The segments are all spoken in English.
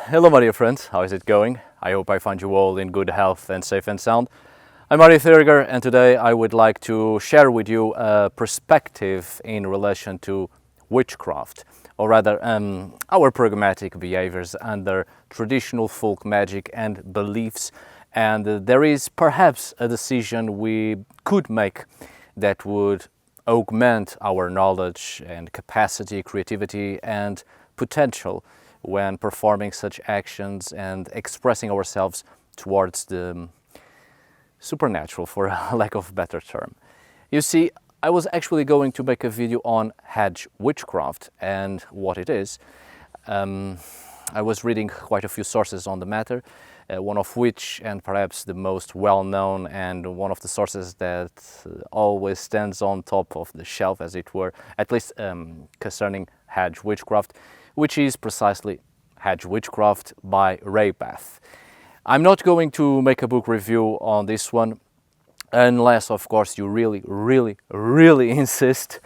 Hello my dear friends, how is it going? I hope I find you all in good health and safe and sound. I'm Mario Thuriger, and today I would like to share with you a perspective in relation to witchcraft, or rather our pragmatic behaviors under traditional folk magic and beliefs. And there is perhaps a decision we could make that would augment our knowledge and capacity, creativity and potential when performing such actions and expressing ourselves towards the supernatural, for lack of a better term. You see, I was actually going to make a video on Hedge witchcraft and what it is. I was reading quite a few sources on the matter, one of which, and perhaps the most well-known and one of the sources that always stands on top of the shelf, as it were, at least concerning Hedge witchcraft, which is precisely Hedge Witchcraft by Ray Bath. I'm not going to make a book review on this one, unless of course you really insist.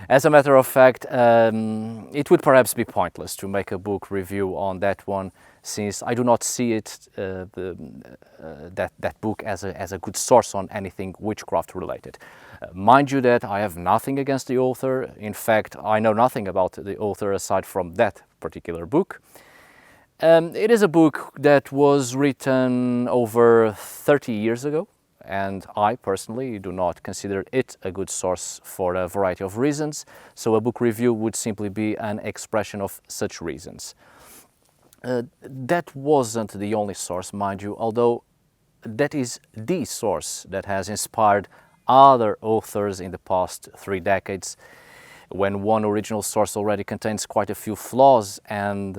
As a matter of fact, it would perhaps be pointless to make a book review on that one, since I do not see it, that book as a good source on anything witchcraft related. Mind you that I have nothing against the author. In fact, I know nothing about the author aside from that particular book. It is a book that was written over 30 years ago, and I personally do not consider it a good source for a variety of reasons, so a book review would simply be an expression of such reasons. That wasn't the only source, mind you, although that is the source that has inspired other authors in the past 3 decades, when one original source already contains quite a few flaws and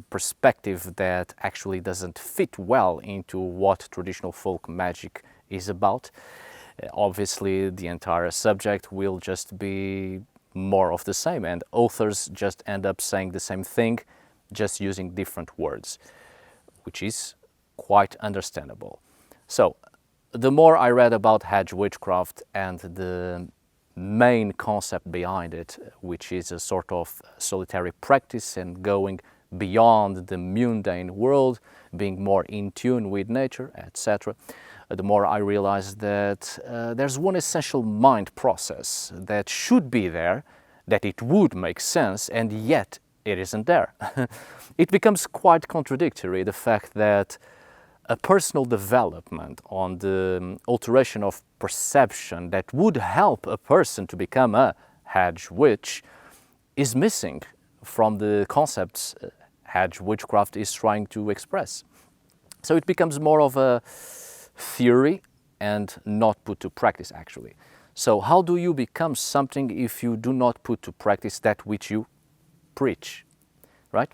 perspective that actually doesn't fit well into what traditional folk magic is about. Obviously, the entire subject will just be more of the same, and authors just end up saying the same thing, just using different words, which is quite understandable. So, the more I read about Hedge witchcraft and the main concept behind it, which is a sort of solitary practice and going beyond the mundane world, being more in tune with nature, etc., the more I realized that there's one essential mind process that should be there, that it would make sense, and yet it isn't there. It becomes quite contradictory, the fact that a personal development on the alteration of perception that would help a person to become a Hedge witch is missing from the concepts Hedge witchcraft is trying to express. So it becomes more of a theory and not put to practice, actually. So how do you become something if you do not put to practice that which you preach, right?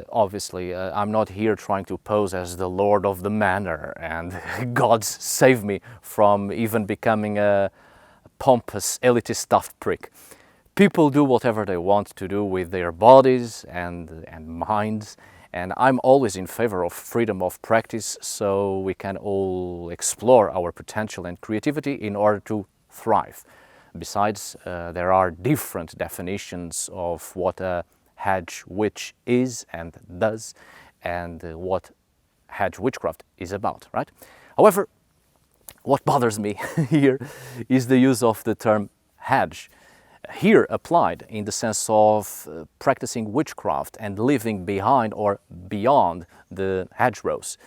Obviously, I'm not here trying to pose as the Lord of the Manor and God save me from even becoming a pompous, elitist stuffed prick. People do whatever they want to do with their bodies and minds, and I'm always in favor of freedom of practice, so we can all explore our potential and creativity in order to thrive. Besides, there are different definitions of what a Hedge witch is and does, and what Hedge witchcraft is about, right? However, what bothers me here is the use of the term hedge, here applied in the sense of practicing witchcraft and living behind or beyond the hedgerows,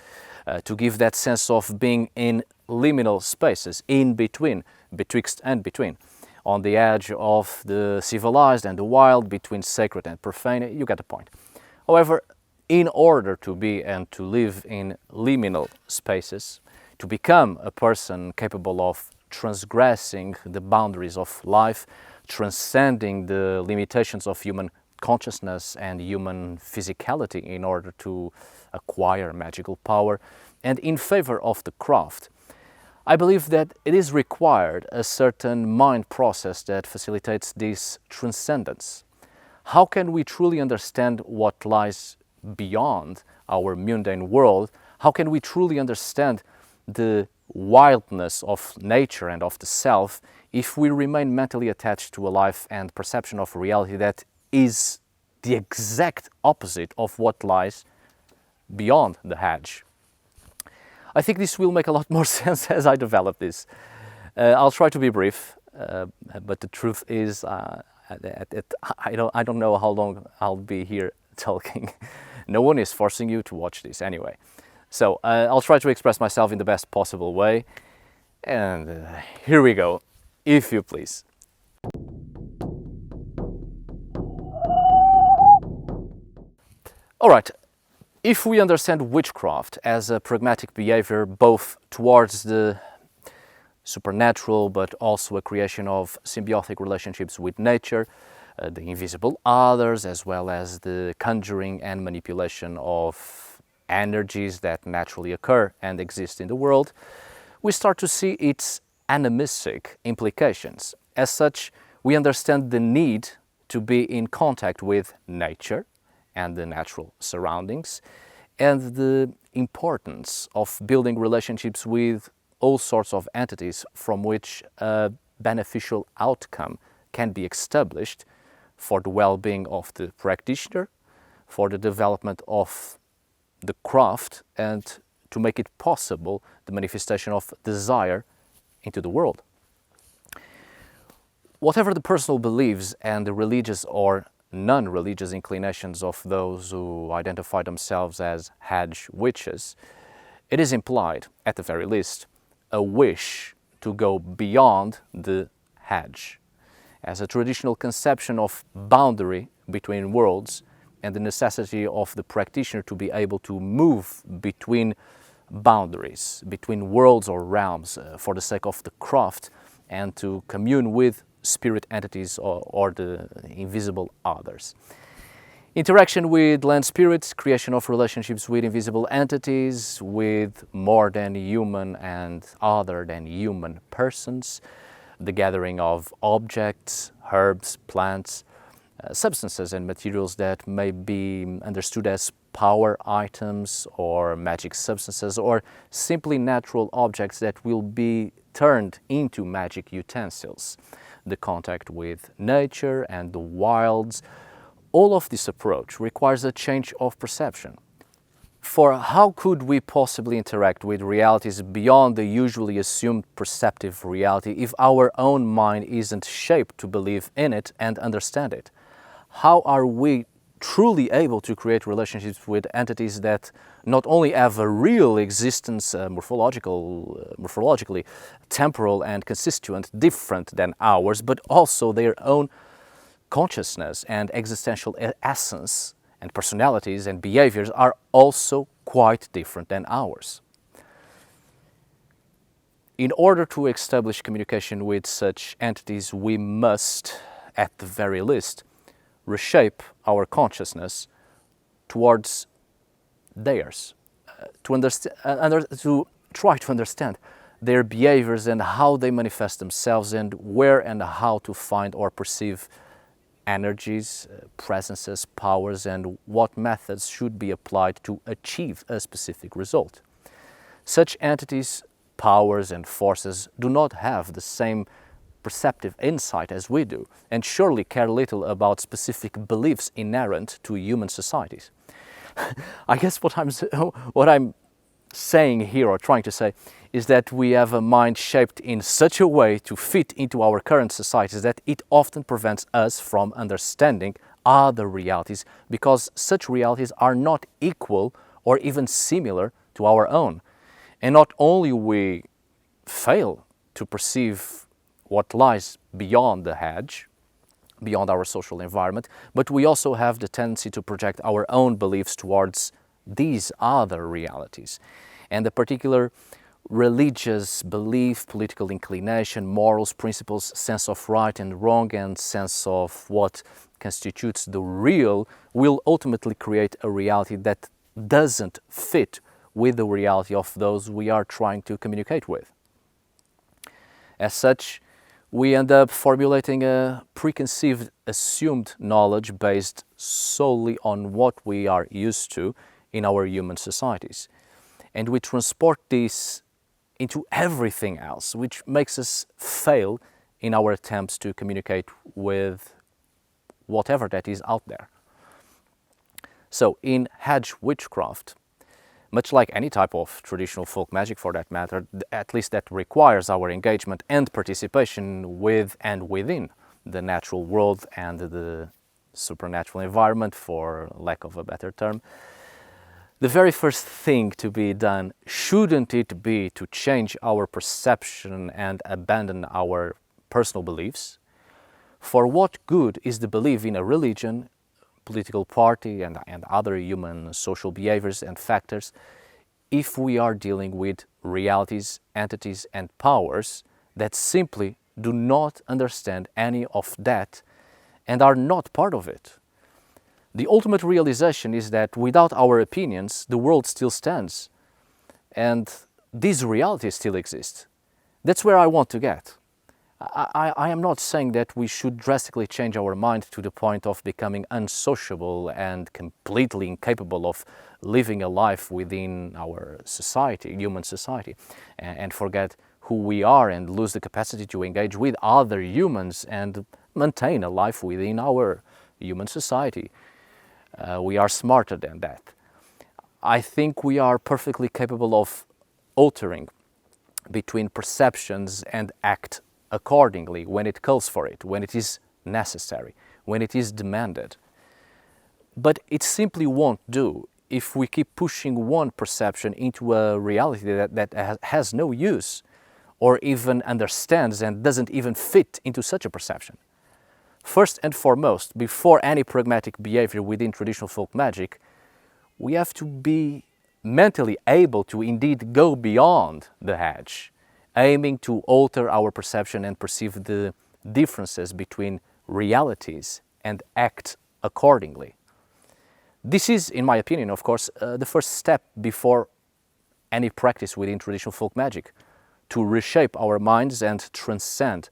to give that sense of being in liminal spaces, in between, betwixt and between, on the edge of the civilized and the wild, between sacred and profane. You get the point. However, in order to be and to live in liminal spaces, to become a person capable of transgressing the boundaries of life, transcending the limitations of human consciousness and human physicality in order to acquire magical power, and in favor of the craft, I believe that it is required a certain mind process that facilitates this transcendence. How can we truly understand what lies beyond our mundane world? How can we truly understand the wildness of nature and of the self if we remain mentally attached to a life and perception of reality that is the exact opposite of what lies beyond the hedge. I think this will make a lot more sense as I develop this. I'll try to be brief, but the truth is I don't know how long I'll be here talking. No one is forcing you to watch this anyway. So I'll try to express myself in the best possible way. And here we go, if you please. All right, if we understand witchcraft as a pragmatic behavior both towards the supernatural but also a creation of symbiotic relationships with nature, the invisible others, as well as the conjuring and manipulation of energies that naturally occur and exist in the world, we start to see its animistic implications. As such, we understand the need to be in contact with nature and the natural surroundings, and the importance of building relationships with all sorts of entities from which a beneficial outcome can be established for the well-being of the practitioner, for the development of the craft, and to make it possible the manifestation of desire into the world. Whatever the personal beliefs and the religious or non-religious inclinations of those who identify themselves as Hedge witches, it is implied, at the very least, a wish to go beyond the hedge, as a traditional conception of boundary between worlds and the necessity of the practitioner to be able to move between boundaries, between worlds or realms for the sake of the craft, and to commune with spirit entities or the invisible others. Interaction with land spirits, creation of relationships with invisible entities, with more than human and other than human persons, the gathering of objects, herbs, plants, substances and materials that may be understood as power items or magic substances, or simply natural objects that will be turned into magic utensils. The contact with nature and the wilds, all of this approach requires a change of perception. For how could we possibly interact with realities beyond the usually assumed perceptive reality if our own mind isn't shaped to believe in it and understand it? How are we truly able to create relationships with entities that not only have a real existence, morphologically, temporal and constituent, different than ours, but also their own consciousness and existential essence and personalities and behaviors are also quite different than ours? In order to establish communication with such entities, we must, at the very least, reshape our consciousness towards theirs, to try to understand their behaviors and how they manifest themselves, and where and how to find or perceive energies, presences, powers, and what methods should be applied to achieve a specific result. Such entities, powers, and forces do not have the same perceptive insight as we do, and surely care little about specific beliefs inherent to human societies. I guess what I'm saying here, or trying to say, is that we have a mind shaped in such a way to fit into our current societies that it often prevents us from understanding other realities, because such realities are not equal or even similar to our own. And not only we fail to perceive what lies beyond the hedge, beyond our social environment, but we also have the tendency to project our own beliefs towards these other realities. And the particular religious belief, political inclination, morals, principles, sense of right and wrong, and sense of what constitutes the real will ultimately create a reality that doesn't fit with the reality of those we are trying to communicate with. As such, we end up formulating a preconceived, assumed knowledge based solely on what we are used to in our human societies. And we transport this into everything else, which makes us fail in our attempts to communicate with whatever that is out there. So in Hedge witchcraft, much like any type of traditional folk magic for that matter, at least that requires our engagement and participation with and within the natural world and the supernatural environment, for lack of a better term. The very first thing to be done, shouldn't it be to change our perception and abandon our personal beliefs? For what good is the belief in a religion, political party, and other human social behaviors and factors if we are dealing with realities, entities, and powers that simply do not understand any of that and are not part of it? The ultimate realization is that without our opinions, the world still stands, and these realities still exist. That's where I want to get. I am not saying that we should drastically change our mind to the point of becoming unsociable and completely incapable of living a life within our society, human society, and forget who we are and lose the capacity to engage with other humans and maintain a life within our human society. We are smarter than that. I think we are perfectly capable of altering between perceptions and act accordingly when it calls for it, when it is necessary, when it is demanded. But it simply won't do if we keep pushing one perception into a reality that has no use or even understands and doesn't even fit into such a perception. First and foremost, before any pragmatic behavior within traditional folk magic, we have to be mentally able to indeed go beyond the hedge, aiming to alter our perception and perceive the differences between realities and act accordingly. This is, in my opinion, of course, the first step before any practice within traditional folk magic, to reshape our minds and transcend,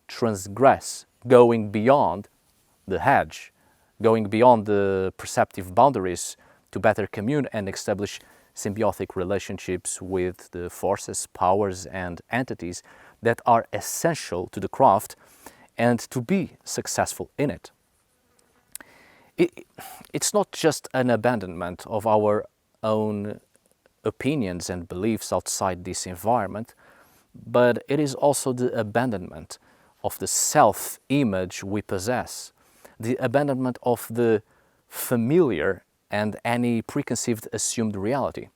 transgress, going beyond the hedge, going beyond the perceptive boundaries to better commune and establish symbiotic relationships with the forces, powers, and entities that are essential to the craft and to be successful in it. It's not just an abandonment of our own opinions and beliefs outside this environment, but it is also the abandonment of the self-image we possess, the abandonment of the familiar and any preconceived assumed reality.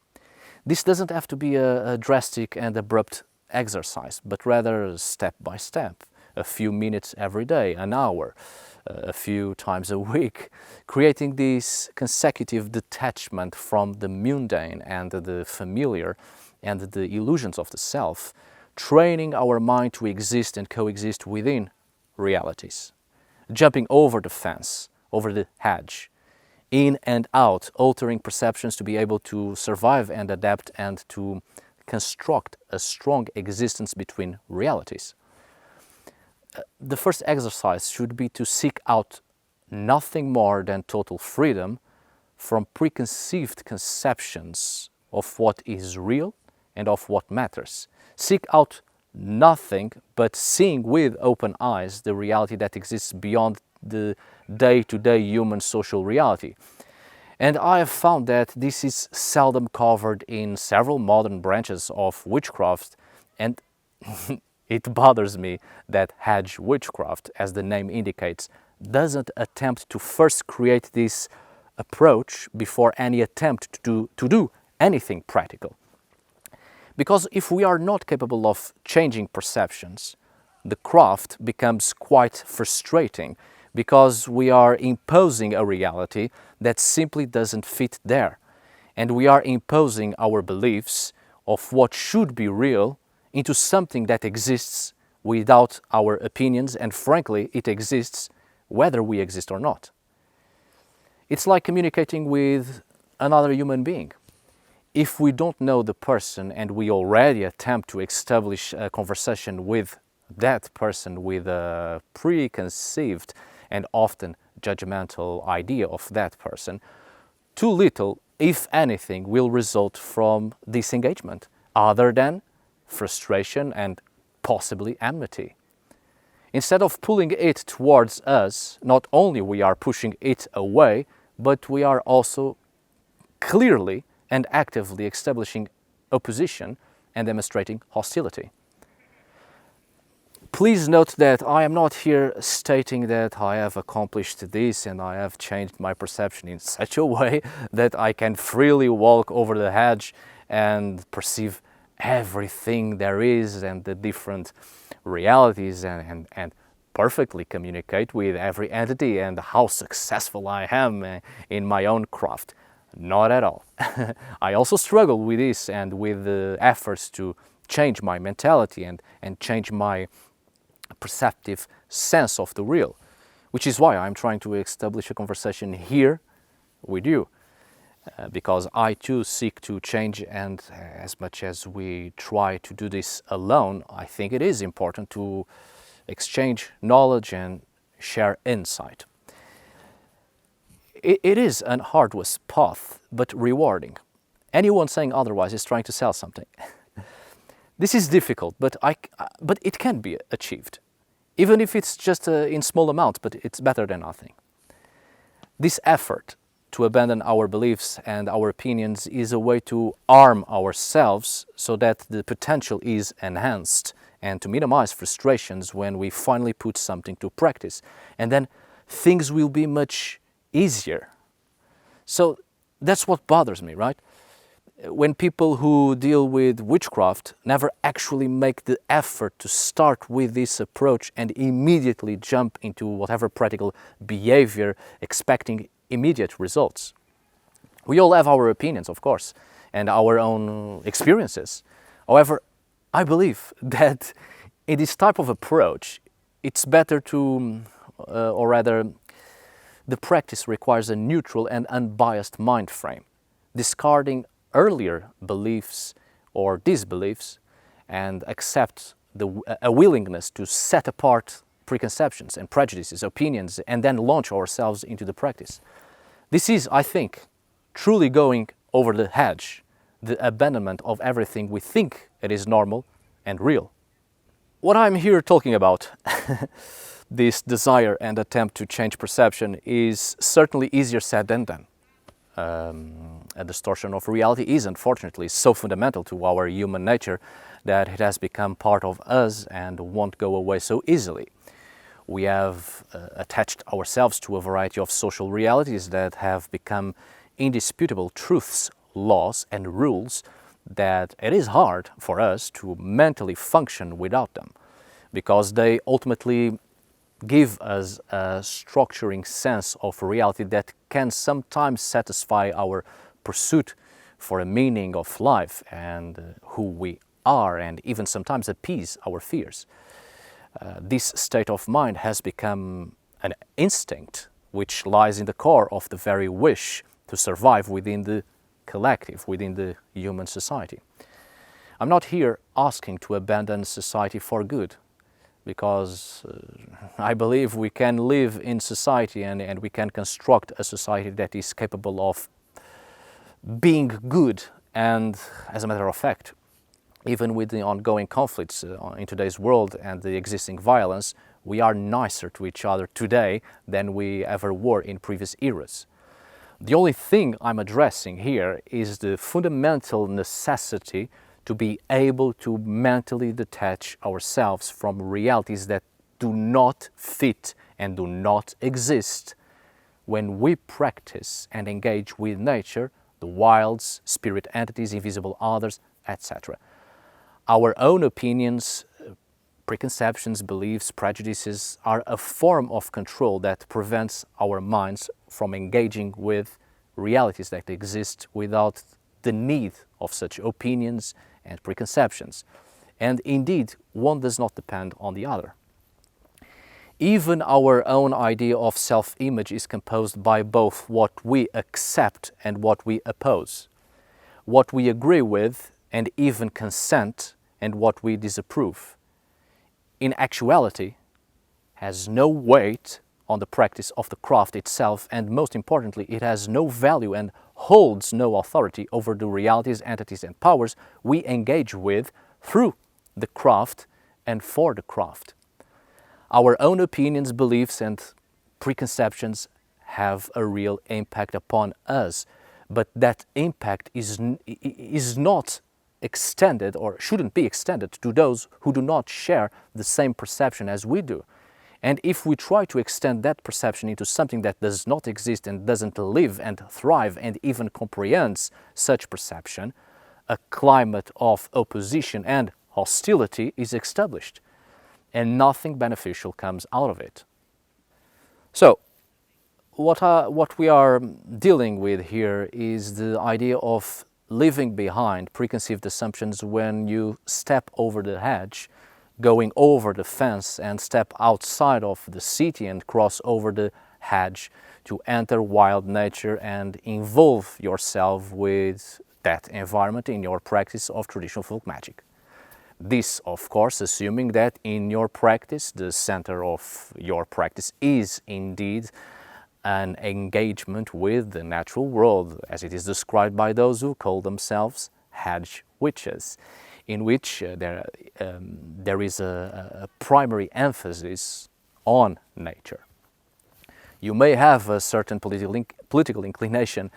This doesn't have to be a drastic and abrupt exercise, but rather step by step, a few minutes every day, an hour, a few times a week, creating this consecutive detachment from the mundane and the familiar and the illusions of the self, training our mind to exist and coexist within realities, jumping over the fence, over the hedge, in and out, altering perceptions to be able to survive and adapt and to construct a strong existence between realities. The first exercise should be to seek out nothing more than total freedom from preconceived conceptions of what is real and of what matters. Seek out nothing but seeing with open eyes the reality that exists beyond the day-to-day human social reality. And I have found that this is seldom covered in several modern branches of witchcraft, and it bothers me that Hedge witchcraft, as the name indicates, doesn't attempt to first create this approach before any attempt to do anything practical. Because if we are not capable of changing perceptions, the craft becomes quite frustrating, because we are imposing a reality that simply doesn't fit there. And we are imposing our beliefs of what should be real into something that exists without our opinions, and frankly, it exists whether we exist or not. It's like communicating with another human being. If we don't know the person and we already attempt to establish a conversation with that person with a preconceived and often judgmental idea of that person, too little, if anything, will result from disengagement, other than frustration and possibly enmity. Instead of pulling it towards us, not only we are pushing it away, but we are also clearly and actively establishing opposition and demonstrating hostility. Please note that I am not here stating that I have accomplished this and I have changed my perception in such a way that I can freely walk over the hedge and perceive everything there is and the different realities and perfectly communicate with every entity and how successful I am in my own craft. Not at all. I also struggle with this and with the efforts to change my mentality and change my perceptive sense of the real, which is why I'm trying to establish a conversation here with you, because I too seek to change, and as much as we try to do this alone, I think it is important to exchange knowledge and share insight. It is an arduous path, but rewarding. Anyone saying otherwise is trying to sell something. This is difficult, but it can be achieved. Even if it's just in small amounts, but it's better than nothing. This effort to abandon our beliefs and our opinions is a way to arm ourselves so that the potential is enhanced and to minimize frustrations when we finally put something to practice. And then things will be much easier. So that's what bothers me, right? When people who deal with witchcraft never actually make the effort to start with this approach and immediately jump into whatever practical behavior expecting immediate results. We all have our opinions, of course, and our own experiences. However, I believe that in this type of approach, it's better to, or rather, the practice requires a neutral and unbiased mind frame, discarding earlier beliefs or disbeliefs and accept a willingness to set apart preconceptions and prejudices, opinions, and then launch ourselves into the practice. This is, I think, truly going over the hedge, the abandonment of everything we think it is normal and real. What I'm here talking about, this desire and attempt to change perception, is certainly easier said than done. A distortion of reality is unfortunately so fundamental to our human nature that it has become part of us and won't go away so easily. We have attached ourselves to a variety of social realities that have become indisputable truths, laws and rules that it is hard for us to mentally function without them, because they ultimately give us a structuring sense of reality that can sometimes satisfy our pursuit for a meaning of life and who we are, and even sometimes appease our fears. This state of mind has become an instinct which lies in the core of the very wish to survive within the collective, within the human society. I'm not here asking to abandon society for good, because I believe we can live in society and we can construct a society that is capable of being good. And as a matter of fact, even with the ongoing conflicts in today's world and the existing violence, we are nicer to each other today than we ever were in previous eras. The only thing I'm addressing here is the fundamental necessity to be able to mentally detach ourselves from realities that do not fit and do not exist when we practice and engage with nature, the wilds, spirit entities, invisible others, etc. Our own opinions, preconceptions, beliefs, prejudices are a form of control that prevents our minds from engaging with realities that exist without the need of such opinions and preconceptions. And indeed, one does not depend on the other. Even our own idea of self-image is composed by both what we accept and what we oppose, what we agree with and even consent, and what we disapprove. In actuality, has no weight on the practice of the craft itself, and most importantly, it has no value and holds no authority over the realities, entities and powers we engage with through the craft and for the craft. Our own opinions, beliefs and preconceptions have a real impact upon us, but that impact is not extended or shouldn't be extended to those who do not share the same perception as we do. And if we try to extend that perception into something that does not exist and doesn't live and thrive and even comprehends such perception, a climate of opposition and hostility is established, and nothing beneficial comes out of it. So, what we are dealing with here is the idea of leaving behind preconceived assumptions when you step over the hedge, going over the fence and step outside of the city and cross over the hedge to enter wild nature and involve yourself with that environment in your practice of traditional folk magic. This, of course, assuming that in your practice, the center of your practice is indeed an engagement with the natural world, as it is described by those who call themselves Hedge witches, in which there is a primary emphasis on nature. You may have a certain political inclination,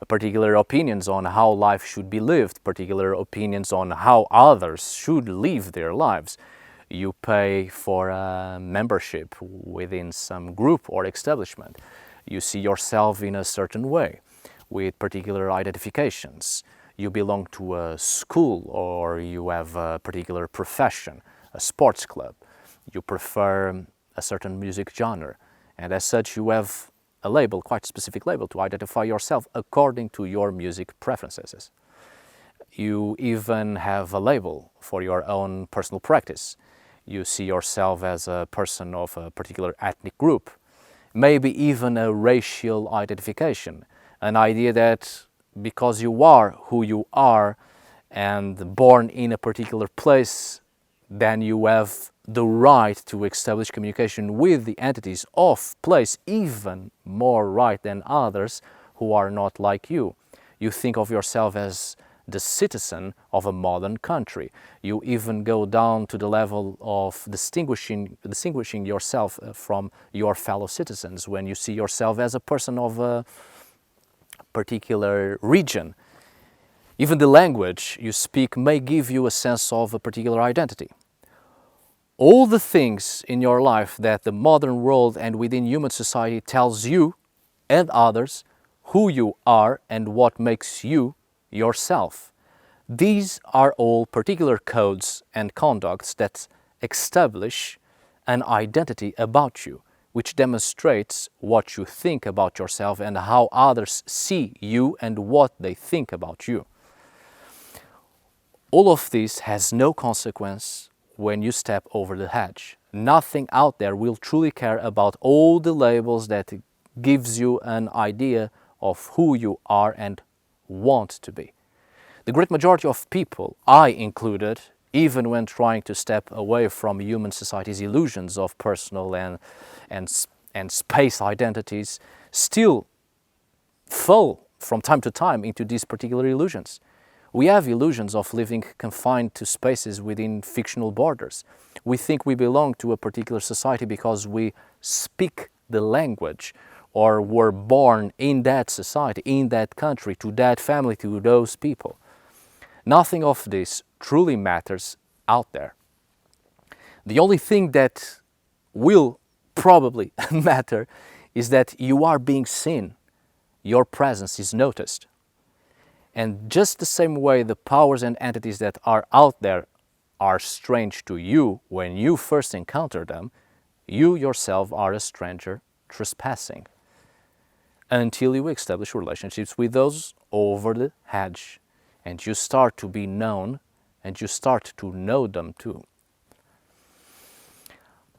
particular opinions on how life should be lived, particular opinions on how others should live their lives. You pay for a membership within some group or establishment. You see yourself in a certain way, with particular identifications. You belong to a school or you have a particular profession, a sports club. You prefer a certain music genre. And as such, you have a label, quite a specific label, to identify yourself according to your music preferences. You even have a label for your own personal practice. You see yourself as a person of a particular ethnic group, maybe even a racial identification, an idea that because you are who you are and born in a particular place, then you have the right to establish communication with the entities of place, even more right than others who are not like you. You think of yourself as the citizen of a modern country. You even go down to the level of distinguishing yourself from your fellow citizens when you see yourself as a person of a particular region. Even the language you speak may give you a sense of a particular identity. All the things in your life that the modern world and within human society tells you and others who you are and what makes you yourself. These are all particular codes and conducts that establish an identity about you, which demonstrates what you think about yourself and how others see you and what they think about you. All of this has no consequence when you step over the hedge. Nothing out there will truly care about all the labels that gives you an idea of who you are and want to be. The great majority of people, I included, even when trying to step away from human society's illusions of personal and space identities, still fall from time to time into these particular illusions. We have illusions of living confined to spaces within fictional borders. We think we belong to a particular society because we speak the language or were born in that society, in that country, to that family, to those people. Nothing of this truly matters out there. The only thing that will probably matter is that you are being seen. Your presence is noticed. And just the same way the powers and entities that are out there are strange to you when you first encounter them, you yourself are a stranger trespassing until you establish relationships with those over the hedge and you start to be known and you start to know them too.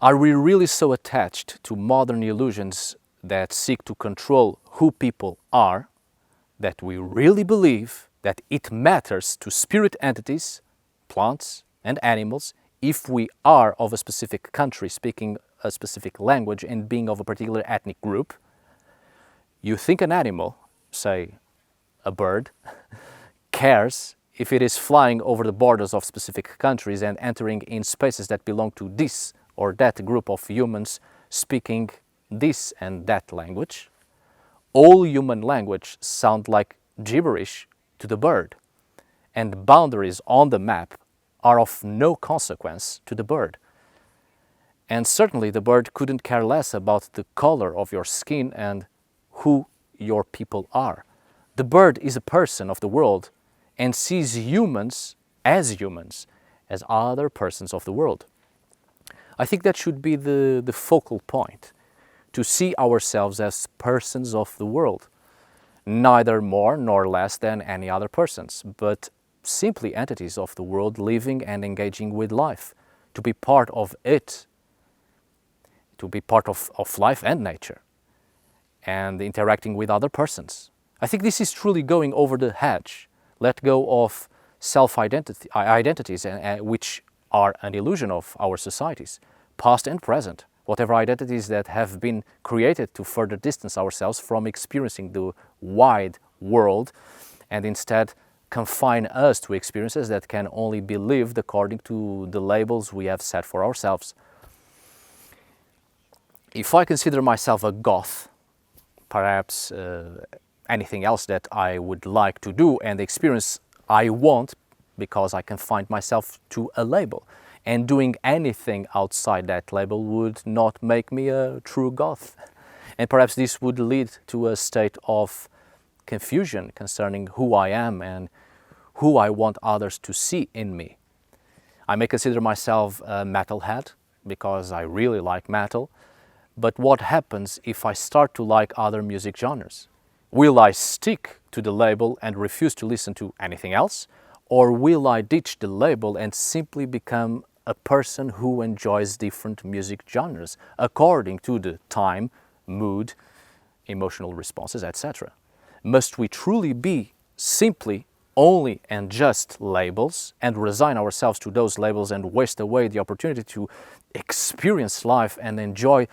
Are we really so attached to modern illusions that seek to control who people are that we really believe that it matters to spirit entities, plants and animals, if we are of a specific country, speaking a specific language and being of a particular ethnic group? You think an animal, say a bird, cares if it is flying over the borders of specific countries and entering in spaces that belong to this or that group of humans speaking this and that language? All human language sound like gibberish to the bird, and boundaries on the map are of no consequence to the bird. And certainly the bird couldn't care less about the color of your skin and who your people are. The bird is a person of the world and sees humans, as other persons of the world. I think that should be the focal point, to see ourselves as persons of the world, neither more nor less than any other persons, but simply entities of the world living and engaging with life, to be part of it, to be part of life and nature, and interacting with other persons. I think this is truly going over the hedge, let go of self-identities, which are an illusion of our societies, past and present, whatever identities that have been created to further distance ourselves from experiencing the wide world, and instead confine us to experiences that can only be lived according to the labels we have set for ourselves. If I consider myself a goth, perhaps anything else that I would like to do and experience I want, because I confine myself to a label. And doing anything outside that label would not make me a true goth. And perhaps this would lead to a state of confusion concerning who I am and who I want others to see in me. I may consider myself a metalhead because I really like metal, but what happens if I start to like other music genres? Will I stick to the label and refuse to listen to anything else? Or will I ditch the label and simply become a person who enjoys different music genres according to the time, mood, emotional responses, etc.? Must we truly be simply only and just labels and resign ourselves to those labels and waste away the opportunity to experience life and enjoy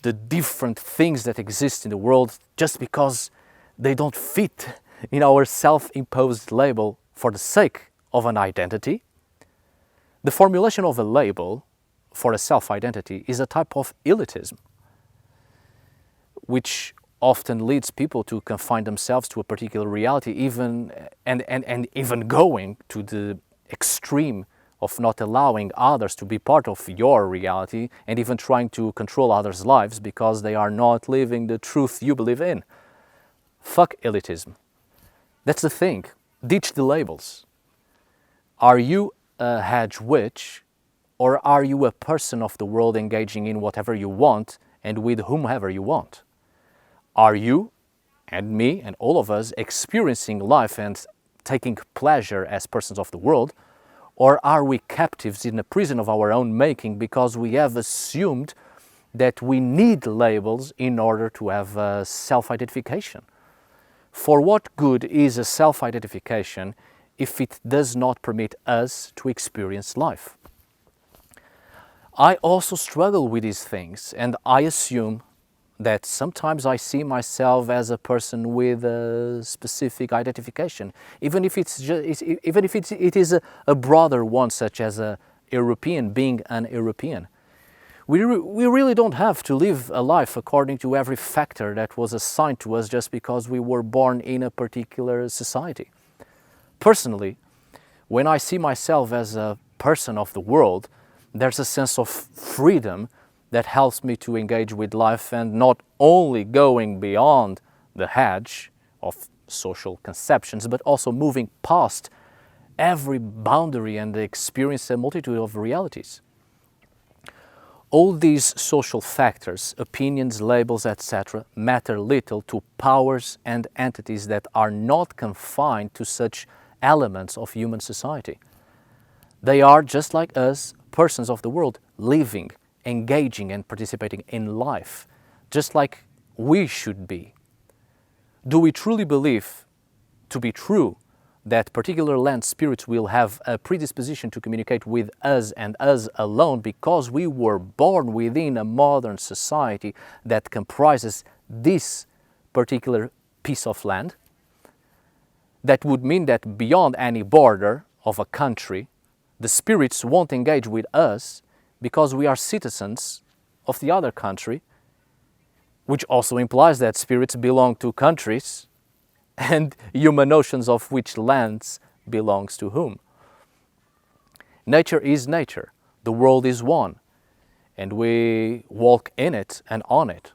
the different things that exist in the world just because they don't fit in our self-imposed label for the sake of an identity? The formulation of a label for a self-identity is a type of elitism, which often leads people to confine themselves to a particular reality, even going to the extreme of not allowing others to be part of your reality, and even trying to control others' lives because they are not living the truth you believe in. Fuck elitism. That's the thing. Ditch the labels. Are you a hedge witch, or are you a person of the world engaging in whatever you want and with whomever you want? Are you, and me, and all of us experiencing life and taking pleasure as persons of the world, or are we captives in a prison of our own making because we have assumed that we need labels in order to have a self-identification? For what good is a self-identification if it does not permit us to experience life? I also struggle with these things, and I assume that sometimes I see myself as a person with a specific identification, even if it is a broader one, such as a European being an European. We really don't have to live a life according to every factor that was assigned to us just because we were born in a particular society. Personally, when I see myself as a person of the world, there's a sense of freedom that helps me to engage with life and not only going beyond the hedge of social conceptions, but also moving past every boundary and experience a multitude of realities. All these social factors, opinions, labels, etc., matter little to powers and entities that are not confined to such elements of human society. They are, just like us, persons of the world, living, engaging and participating in life, just like we should be. Do we truly believe to be true that particular land spirits will have a predisposition to communicate with us and us alone because we were born within a modern society that comprises this particular piece of land? That would mean that beyond any border of a country, the spirits won't engage with us because we are citizens of the other country, which also implies that spirits belong to countries and human notions of which lands belongs to whom. Nature is nature, the world is one, and we walk in it and on it.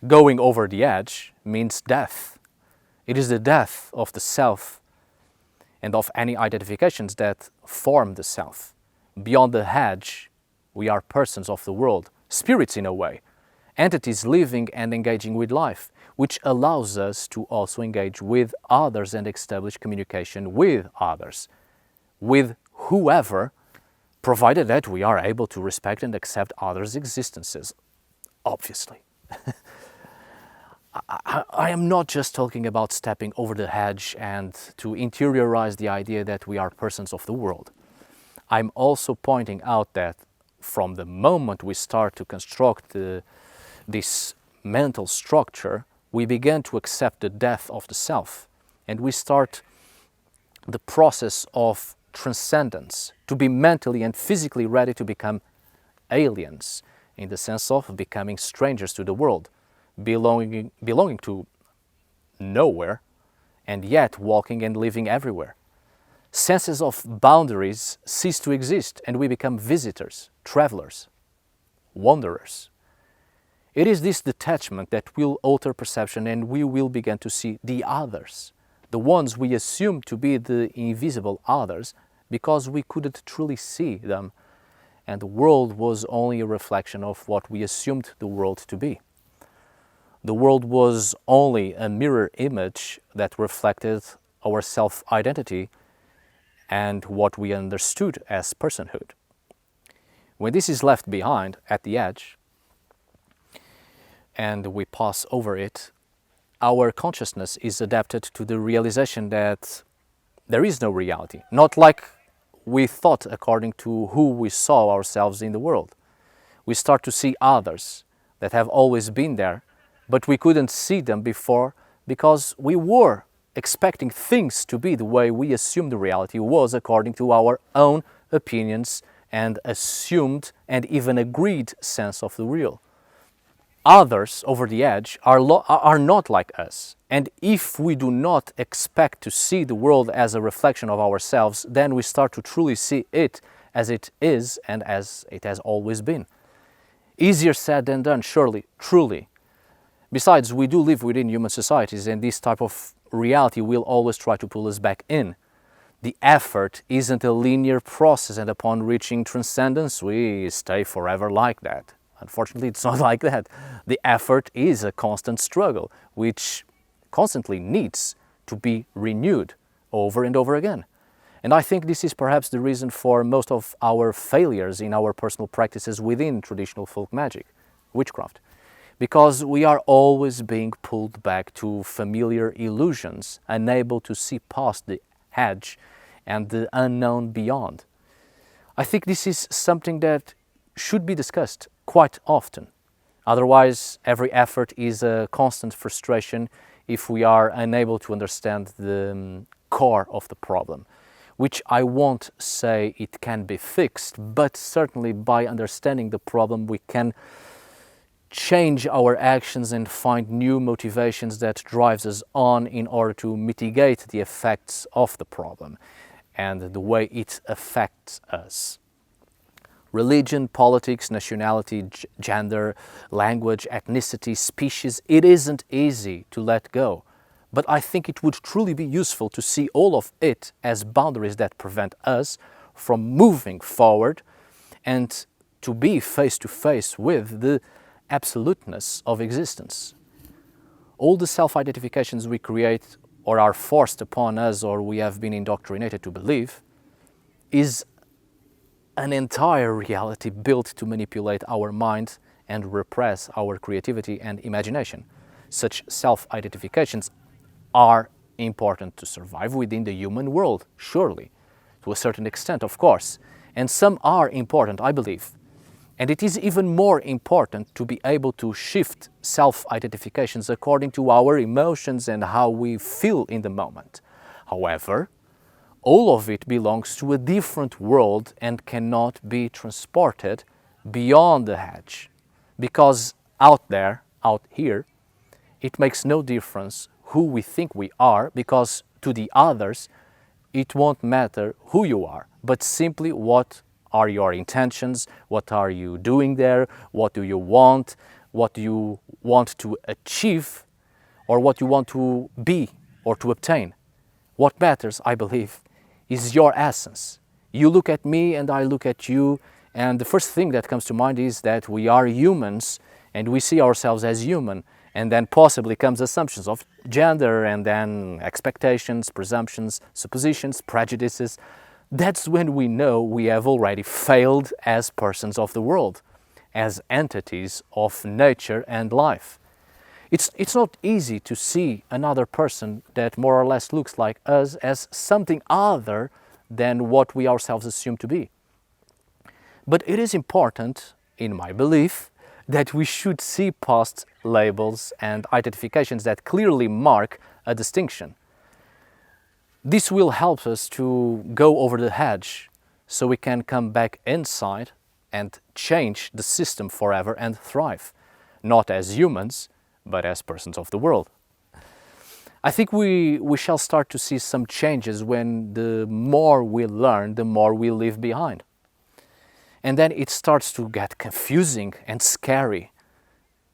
Going over the edge means death. It is the death of the self and of any identifications that form the self. Beyond the hedge, we are persons of the world, spirits in a way, entities living and engaging with life, which allows us to also engage with others and establish communication with others, with whoever, provided that we are able to respect and accept others' existences, obviously. I am not just talking about stepping over the hedge and to interiorize the idea that we are persons of the world. I'm also pointing out that from the moment we start to construct this mental structure, we begin to accept the death of the self, and we start the process of transcendence, to be mentally and physically ready to become aliens, in the sense of becoming strangers to the world, belonging to nowhere, and yet walking and living everywhere. Senses of boundaries cease to exist, and we become visitors, travelers, wanderers. It is this detachment that will alter perception, and we will begin to see the others, the ones we assume to be the invisible others, because we couldn't truly see them, and the world was only a reflection of what we assumed the world to be. The world was only a mirror image that reflected our self-identity and what we understood as personhood. When this is left behind at the edge, and we pass over it, our consciousness is adapted to the realization that there is no reality, not like we thought according to who we saw ourselves in the world. We start to see others that have always been there, but we couldn't see them before because we were expecting things to be the way we assumed the reality was according to our own opinions and assumed and even agreed sense of the real. Others over the edge are not like us, and if we do not expect to see the world as a reflection of ourselves, then we start to truly see it as it is and as it has always been. Easier said than done, surely, truly. Besides, we do live within human societies, and this type of reality will always try to pull us back in. The effort isn't a linear process, and upon reaching transcendence, we stay forever like that. Unfortunately, it's not like that. The effort is a constant struggle, which constantly needs to be renewed over and over again. And I think this is perhaps the reason for most of our failures in our personal practices within traditional folk magic, witchcraft. Because we are always being pulled back to familiar illusions, unable to see past the hedge and the unknown beyond. I think this is something that should be discussed quite often. Otherwise, every effort is a constant frustration if we are unable to understand the core of the problem, which I won't say it can be fixed, but certainly by understanding the problem we can change our actions and find new motivations that drives us on in order to mitigate the effects of the problem and the way it affects us. Religion, politics, nationality, gender, language, ethnicity, species, it isn't easy to let go. But I think it would truly be useful to see all of it as boundaries that prevent us from moving forward and to be face to face with the absoluteness of existence. All the self-identifications we create or are forced upon us or we have been indoctrinated to believe is an entire reality built to manipulate our mind and repress our creativity and imagination. Such self-identifications are important to survive within the human world, surely, to a certain extent, of course. And some are important, I believe. And it is even more important to be able to shift self-identifications according to our emotions and how we feel in the moment. However, all of it belongs to a different world and cannot be transported beyond the hedge. Because out there, out here, it makes no difference who we think we are, because to the others it won't matter who you are, but simply what are your intentions, what are you doing there, what do you want, what do you want to achieve, or what you want to be or to obtain. What matters, I believe, is your essence. You look at me and I look at you, and the first thing that comes to mind is that we are humans and we see ourselves as human, and then possibly comes assumptions of gender, and then expectations, presumptions, suppositions, prejudices. That's when we know we have already failed as persons of the world, as entities of nature and life. It's not easy to see another person that more or less looks like us as something other than what we ourselves assume to be. But it is important, in my belief, that we should see past labels and identifications that clearly mark a distinction. This will help us to go over the hedge so we can come back inside and change the system forever and thrive, not as humans, but as persons of the world. I think we shall start to see some changes when the more we learn, the more we leave behind. And then it starts to get confusing and scary.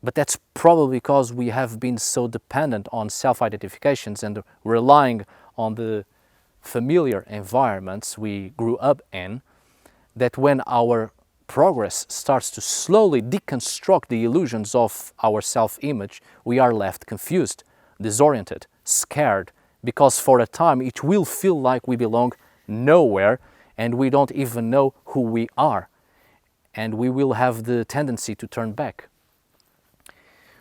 But that's probably because we have been so dependent on self-identifications and relying on the familiar environments we grew up in, that when our progress starts to slowly deconstruct the illusions of our self-image, we are left confused, disoriented, scared, because for a time it will feel like we belong nowhere and we don't even know who we are. And we will have the tendency to turn back.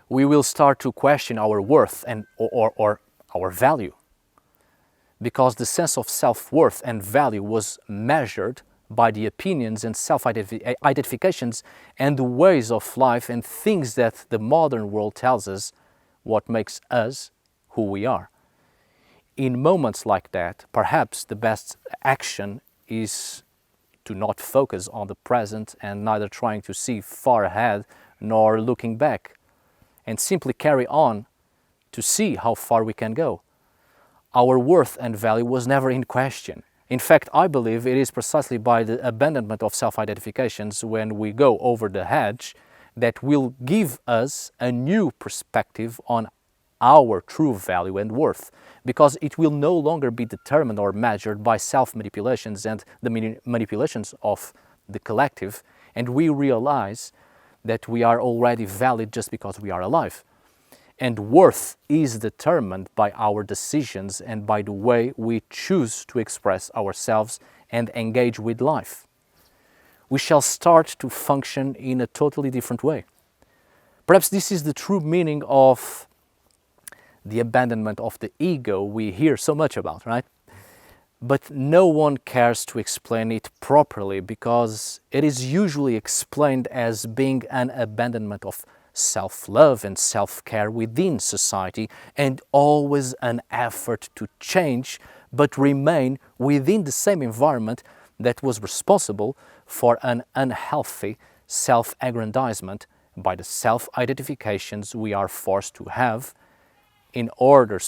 We will start to question our worth or our value, because the sense of self-worth and value was measured by the opinions and self-identifications and the ways of life and things that the modern world tells us what makes us who we are. In moments like that, perhaps the best action is to not focus on the present and neither trying to see far ahead nor looking back, and simply carry on to see how far we can go. Our worth and value was never in question. In fact, I believe it is precisely by the abandonment of self-identifications when we go over the hedge that will give us a new perspective on our true value and worth, because it will no longer be determined or measured by self-manipulations and the manipulations of the collective, and we realize that we are already valid just because we are alive. And worth is determined by our decisions and by the way we choose to express ourselves and engage with life. We shall start to function in a totally different way. Perhaps this is the true meaning of the abandonment of the ego we hear so much about, right? But no one cares to explain it properly, because it is usually explained as being an abandonment of self-love and self-care within society, and always an effort to change but remain within the same environment that was responsible for an unhealthy self-aggrandizement by the self-identifications we are forced to have in order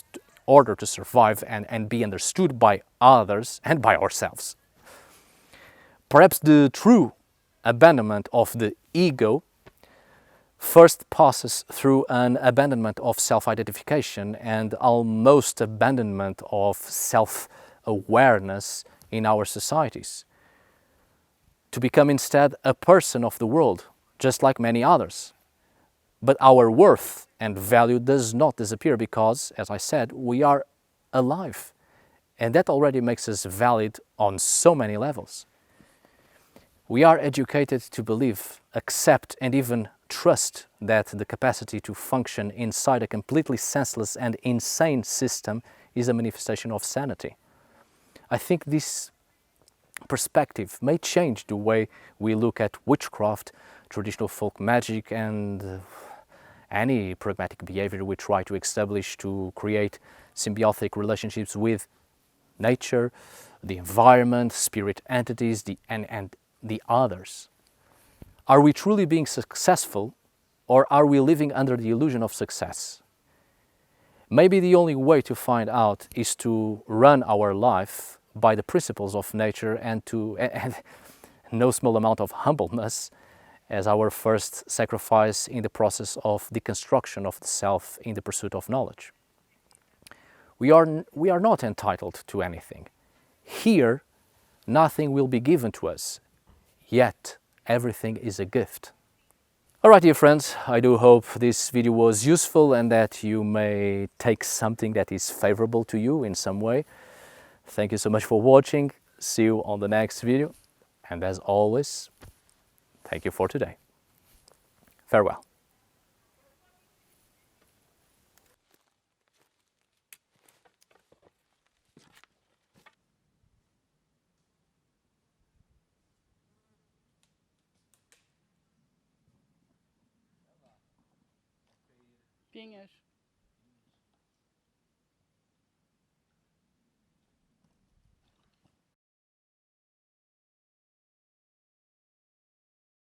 to survive and be understood by others and by ourselves. Perhaps the true abandonment of the ego first passes through an abandonment of self-identification and almost abandonment of self-awareness in our societies, to become instead a person of the world, just like many others. But our worth and value does not disappear because, as I said, we are alive. And that already makes us valid on so many levels. We are educated to believe, accept, and even trust that the capacity to function inside a completely senseless and insane system is a manifestation of sanity. I think this perspective may change the way we look at witchcraft, traditional folk magic, and any pragmatic behavior we try to establish to create symbiotic relationships with nature, the environment, spirit entities, and the others. Are we truly being successful, or are we living under the illusion of success? Maybe the only way to find out is to run our life by the principles of nature and no small amount of humbleness as our first sacrifice in the process of deconstruction of the self in the pursuit of knowledge. We are not entitled to anything. Here, nothing will be given to us, yet everything is a gift. Alright, dear friends, I do hope this video was useful and that you may take something that is favorable to you in some way. Thank you so much for watching. See you on the next video. And as always, thank you for today. Farewell. Pinhas.